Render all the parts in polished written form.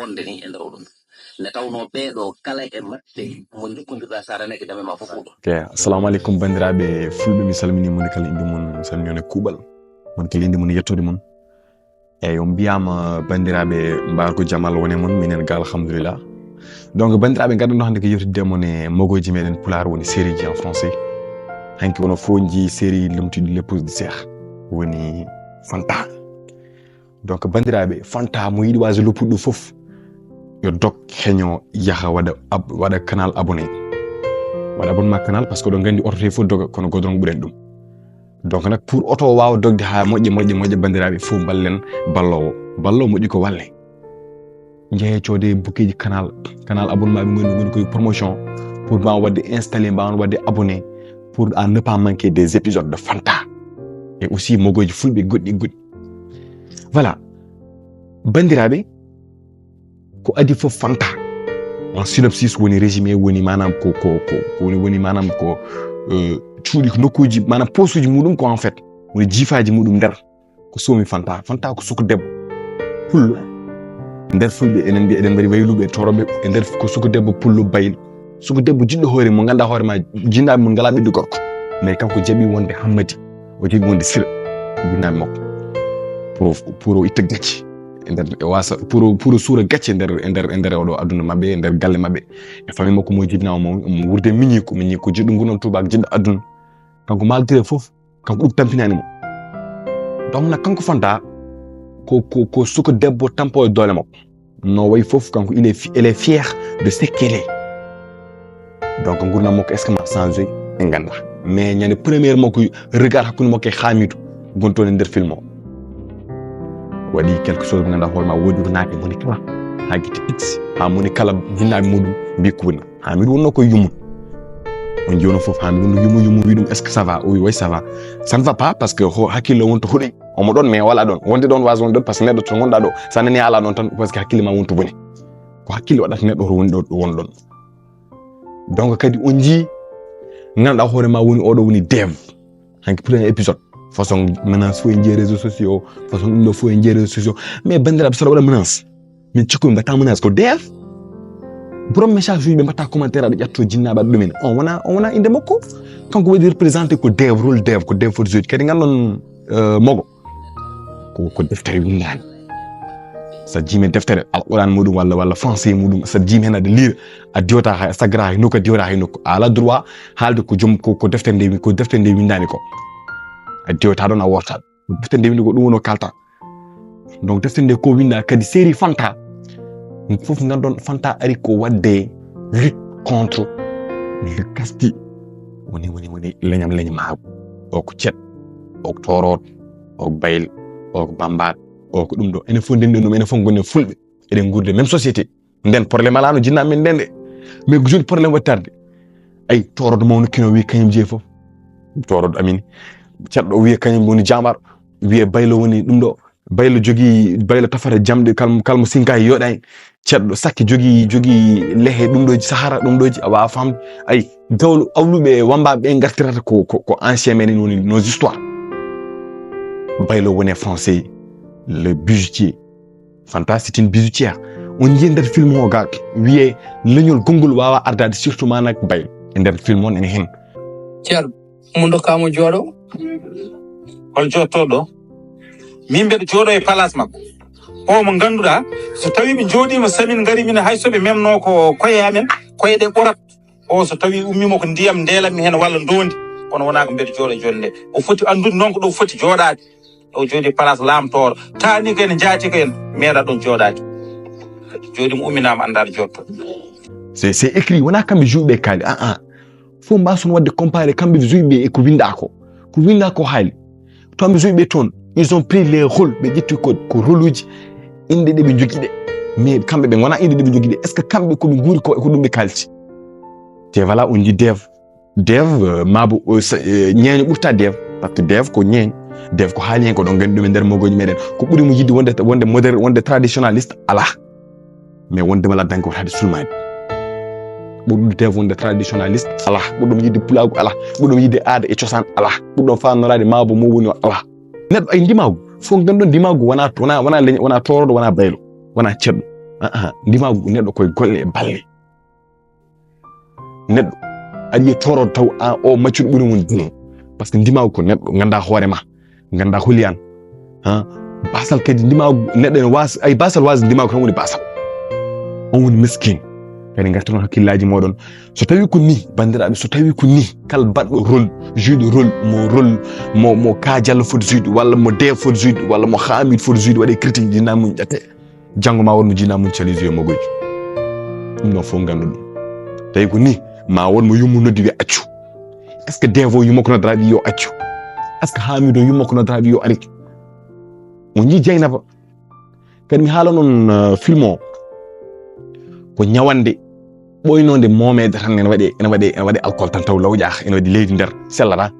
wonde ni e nder oɗon nde tawno ɓeeɗo kala e maɓɓe mo jokkodirɗa saraneke dame ma fof ɗo. Ok, assalamu alaikum bandiraɓe fulɓe, mi salmini mon kala inde mon salmini on kuuɓal mon kala inde mon yettode mon eyyi on mbiyama bandiraɓe mbarko jamal wone mon minen ga alhamdulillah. Donc bandiraɓe gaddanno hande ko yewtidde mon e mogoji meɗen pulaar woni série ji en français hanki wono foji série lemtuɗi l'épouse du Cheikh woni Fanta. Donc bandiraɓe Fanta mo yiɗi wasa loppuɗo foof yo dog heño yaha waɗa canal abonné waɗa abonnement canal par ce que ɗo gandi oto te fof doga kono godon ɓuren ɗum. Donc nak pour oto wawa dogde ha moƴƴe bandiraɓe fof ballen ballowo moƴƴi ko walle jeehe coode bouqueji canal abonnement ɓe goni koye promotion pour mbawa wadde installé mbawa wadde abonné pour à ne pas manquer des épisodes de Fanta et aussi mogoji fulɓe goɗɗi. Voilà bandiraɓe ko adi fof Fanta en synopsis woni résumé woni manam ko woni manam ko cuuɗi ko nokkuji manam posuji muɗum ko en fait woni jiifaji muɗum nder ko somi Fanta ko suku debbo pullo nder fulɓe enen mbiya eɗen mbaɗi wayluɓe toroɓe e nder ko suku debbo pullo baylo suku debbo jiɗɗo hoore mo ganduɗa hoore ma jinnaɓe mum ngala ɓiɗɗo gorko mais kanko jaɓi wonde hammadi o jaɓi wonde sila jinnaɓe makko pour o itta gacce nder wasa pour suura gacce nder oɗo aduna mabɓe e nder galle mabɓe e famille makko mo jibinama mo wurde miñi ko jiɗɗo ngunon tubak jiɗɗo aduna kanko malgré foof kanko ɗum tampinani mo. Donc nak kanko Fanta ko suka debbo tampo e doole makko no wayi foof kanko elle est fière de ce qu'elle est. Donc gurdam makko est ce que ma changé e ganda mais ñande première makko regard hakkude makko e Hamidou gontoon e nder film o waɗi quelque chose ganduɗa hoore ma woodi ko naati moni kala ha guite x ha moni kala jinnaɓe muɗum mbi ko woni Hamidou wonno koye yummum on joni foof Hamidou no yumu wi ɗum est ce que ça va o wi way ça ne va pas parce que hakkille wonto huuɗi omo ɗon mais wala ɗon wonde ɗon wasa wonde ɗon par ce que neɗɗo to gonɗa ɗo sa nani ala ɗon tan par ce que hakkille ma wonto boni ko hakkille waɗata neɗɗo to woni ɗo won ɗon. Donc kadi on jii ganduɗa hoore ma woni oɗo woni Dev hanki premier épisode façon menace fo e jeeyi réseaux sociaux façon ɗum ɗo fo e jeeyi réseaux sociaux mais bandiraɓe saɗa waɗa menace min cikkomi mbatta menace ko Dev borom message uji ɓe mbatta commentaire aɗa ƴatto jinnaɓe aɗa ɗumen on wona inde makko kanko waɗi représenté ko Dev rôle Dev ko Dev foti joude kadi gandon mogo ko deftere windani sa jiimi deftere alquran muɗum walla français muɗum sa jiimi hen aɗa lire a diwata ha sagra hay nokku a diwata hay nokku a ala droit haalde ko deftere nde windani ko a diwata ɗon a wortat deftere nde windi ko ɗum wono kalta. Donc deftere nde ko winda kadi série Fanta fof gandon Fanta ari ko wadde lutte contre le caste woni leñamagu o ko ceet o ko torot o ko bayl o ko bambat o ko ɗum ɗo enen fof nden ɗum enen fof gonnen fulɓe eɗen gurde même société nden probléme alano jinnaɓe men ndende mais ko joni probléme wattarde ay torodo mawno kino wi kañum jeeyi fof torodo amini ceɗɗo wiye kañum woni jambar wiye baylo woni ɗum ɗo baylo tafata jamɗe kalmo sinka e yoɗani ceɗɗo sakke jogui lehe ɗum ɗoji sahara ɗum ɗoji a wawa famde ay gawlo awluɓe wambaɓe ɓe gartirata ko ancien men woni nos histoires. Baylo woni français le bijoutier Fanta c'est une bijoutière on jii nder film o ga wiye leñol gongol wawa ardade surtout manak baylo e nder film on ene hen ceerno mo dokkamo jooɗo hol jottoɗo min mbeɗa jooɗo e place makko o mo ganduɗa so tawi ɓe jooɗima samin gari min hay soɓe memno ko koye amen koyeɗe ɓorat o so tawi ummimo ko ndiyam ndelanmi hen walla ndondi kono wona ko mbeɗa jooɗo e jonde nde o foti andude noon ko ɗo foti jooɗade o jooɗi place lamtoro tani ko en jaati ko en meeɗa ɗon jooɗade jooɗi mo umminama andade jotto c'est écrit wona kamɓe juuɓe kaali fof mbason wadde comparé kamɓe juuɓe e ko winda ko haali to kamɓe juuɓe toon ils ont pris les rôles ɓe ƴetti ko rôle uji inde ɗe ɓe jogui ɗe mais kamɓe ɓe gona inde ɗe ɓe jogui ɗe est ce que kamɓe koɓe guuri ko ɗum ɓe kalti te voilà on dit Dev mabo ñeeño ɓurta Dev par ce que Dev ko ñeeño Dev ko haali hen ko ɗon gandi ɗum e nder mogoji meɗen ko ɓuuri mo yidde wonde moderne wonde traditionnaliste ala mais wondema laddanke wotade sulmade ɓurɗo Dev wonde traditionnaliste ala ɓurɗom yidde pulagu ala ɓurɗom yidde aada e cosaan ala ɓurɗom famnorade mabo mo woni o ala neɗɗo ay ndimagu fof ganduɗon ndimagu wona toroɗo wona baylo wona ceɗɗo ndimagu neɗɗo koye golle e balle neɗɗo aɗa yiya toro taw o maccuɗo ɓuri woni duno par ce que ndimagu ko neɗɗo ganda hoorema ganda holiyan basal kadi ndimagu neɗɗo ene wasa ay basal wasa ndimagu tan woni basal on woni miskin kadi gartan hakkillaji moɗon so tawi ko ni bandiraɓe so tawi ko ni kala baɗɗo rôle jouɗo rôle mo Kadiallo foti jouɗi walla mo Dev foti jouɗi walla mo Hamid foti jouɗi waɗe critique jinnaɓe mum ƴette janggo ma wonmo jinnaɓe mum cali joué mogoji ɗum ɗon fof gandu ɗum tawi ko ni ma won mo yummu noddi wi accu est ce que Dev o yumma ko noddata wi yo accu est ce que Hamid o yumma ko noddata wi yo ari on jii Dieynaba kadi mi haala noon film o ko ñawande ɓoynode momede tan ene waɗe alcool tan taw lawƴaka ene waɗi leydi nder sellata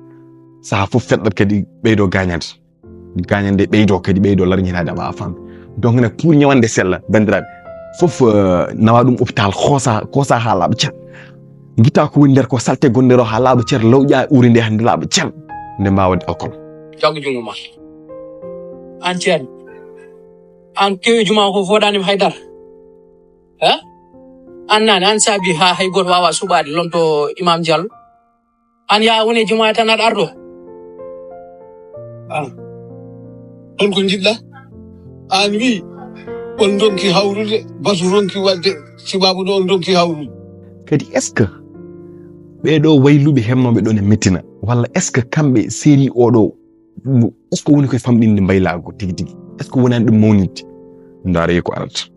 saha fof feɗɗat kadi ɓeydo gañande ɓeydo kadi ɓeydo larñinade a wawa famde donc nak pour ñawande sella bandiraɓe fof nawa ɗum hôpital koosa ha laaɓa ceer guitta ko woni nder ko salte gonɗe ro ha laaɓa ceer lawƴa uri nde hande laaɓa ceer nde mbawa wadde alcool jaggo jungo ma an ceerno an kewi juma ko foɗanima haydara an nane an saabi ha hay goto wawa suɓade lonto Imam Diallo an yaa woni juma tan aɗa arɗo on ko jiɗɗa an wi on donki hawrude basu ronki wadde sibabu ɗo on donki hawrude kadi est ce que ɓeɗo wayluɓe hemnoɓe ɗon e mettina walla est ce que kamɓe série oɗo est ce que woni koye famɗinde mbaylago tigui tigui est ce que wonani ɗum mawnidde ndaare ko arata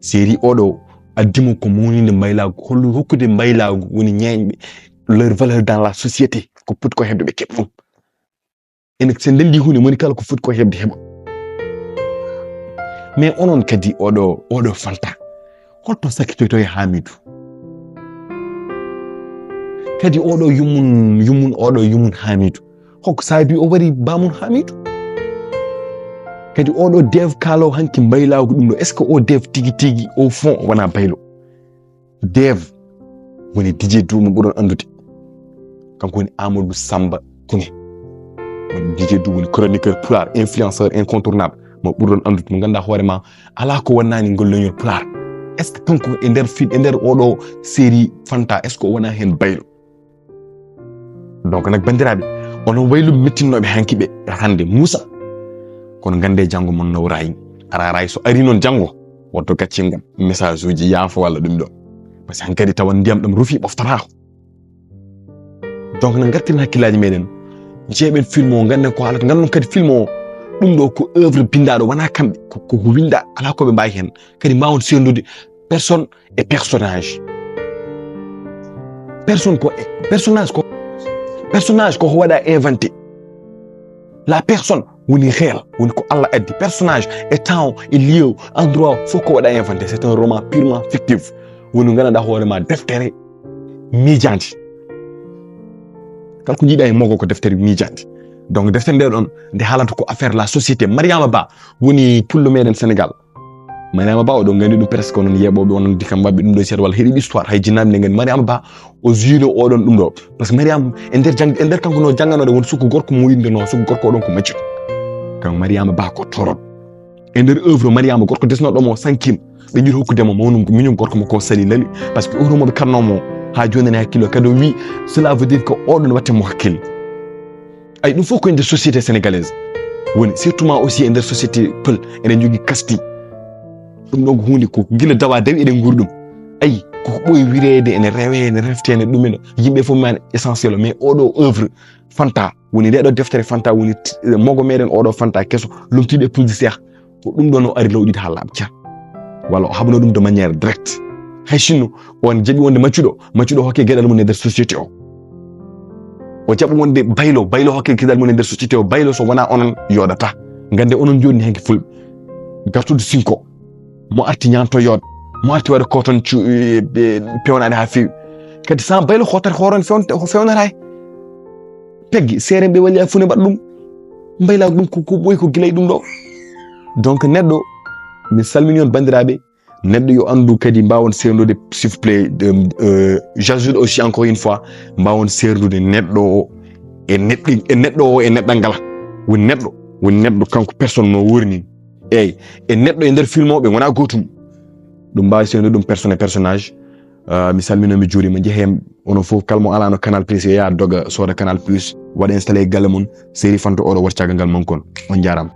série oɗo addimo ko mawnide mbaylago hollu hokkude mbaylago woni ñeeñɓe leur valeur dans la société ko foti ko hebde ɓe keɓa ɗum ene so ndelli hunde moni kala ko foti ko hebde heɓa mais onon kadi oɗo Fanta holto sakkitoyto e Hamidou kadi oɗo yummum Hamidou hokko saabi o wari bamum Hamidou kadi oɗo Dev kaalo hanki mbaylago ɗum ɗo est ce que o Dev tigui au fond wona baylo Dev woni DJ Dou mo ɓuron andude kanko woni Amadou Samba Kounge woni DJ Dou woni chroniqueur pulaar influenceur incontournable mo ɓuron andude mo ganduɗa hoorema ala ko wonnani golloñol pulaar est ce que kanko e nder oɗo série Fanta est ce que o wona hen baylo donc nak bandiraɓe onon waylu mettinnoɓe hanki ɓe hande Moussa kono gande janggo mon nawrayi araray so ari non janggo wotto gaccingam message uji yaafo walla ɗum ɗo par ce que hankadi tawan ndiyam ɗam rufi ɓoftatako donc no gartin hakkillaji meɗen jeeɓen film o ganden ko haalata gandon kadi film o ɗum ɗo ko œuvre bindaɗo wona kamɓe ko winda ala koɓe mbawi hen kadi mbawon sendude personne et personnage personnage ko waɗa inventé la personne woni réel woni ko Allah addi personnage et temps et lieu endroit fof ko waɗa inventé c'est un roman purement fictif woni ganduɗa hoorema deftere miijande kala ko jiiɗa e mogo ko deftere miijande donc deftere nde ɗon nde haalanta ko affaire la société Mariama Ba woni pullo meɗen Sénégal Mariama Ba oɗon gandi ɗum presque onon yeɓoɓe onon dikam mabɓe ɗum ɗo seeɗa walla heeɗi histoire hay jinnaɓe nde gandi Mariama Ba o juino oɗon ɗum ɗo par ce que Mariama e nder kanko no jangganode woni sukko gorko mo windeno sukko gorko oɗon ko maccuɗo kan Mariama Ba ko torot e nder œuvre Mariama gorko desnoɗomo sankim ɓe jiɗi hokkudemo mawnum miñum gorko mo ko sali lali par ce que otomoɓe karnomo ha joni nani hakkille kadi o wi cela veut dire que oɗon wattemo hakkille ay ɗum fof ko e nder société sénégalaise woni surtout ma aussi e nder société pël eɗen jogui kasti ɗum ɗon ko hunde ko guila dawa dawi eɗen guri ɗum ayi koko ɓooyi wirede ene rewe ene reftene ɗumene yimɓe fof mani essentiel mais oɗo œuvre Fanta woni ndeɗo deftere Fanta woni mogo meɗen oɗo Fanta kesso lomtiɗo e pulde cheikh ko ɗum ɗon o ari lawƴude ha laaɓa ceer walla o haɓno ɗum de manière direct hay sinno on jaɓi wonde maccuɗo hokke gueɗal mum e nder société o jaɓa wonde baylo hokke gueɗal mum e nder société o baylo so wona onon yoɗata gande onon joni henki fulɓe gartude sinko mo arti ñanto yood mo arti waɗa ko toon pewnade ha fewi kadi sans baylo hotere horon fewnata he peggi seere ɓe walli fune mbaɗa ɗum mbaylago ɗum ko ɓooyi ko guilay ɗum ɗo donc neɗɗo mi salmini on bandiraɓe neɗɗo yo andu kadi mbawon sernude s'il vous plaît j'ajoute aussi encore une fois mbawon sernude neɗɗo o e neɗɗo o e neɗɗal ngal woni neɗɗo kanko personne no worni eyyi e neɗɗo e nder film o ɓe wona gotum ɗum mbawi seno ɗum personnage mi salminomi juurima jeehem onon fof kalmo alano Canal Plus ya doga soda Canal Plus waɗa installé galle mum série fanto oɗo war caggal ngal mon kon on jarama.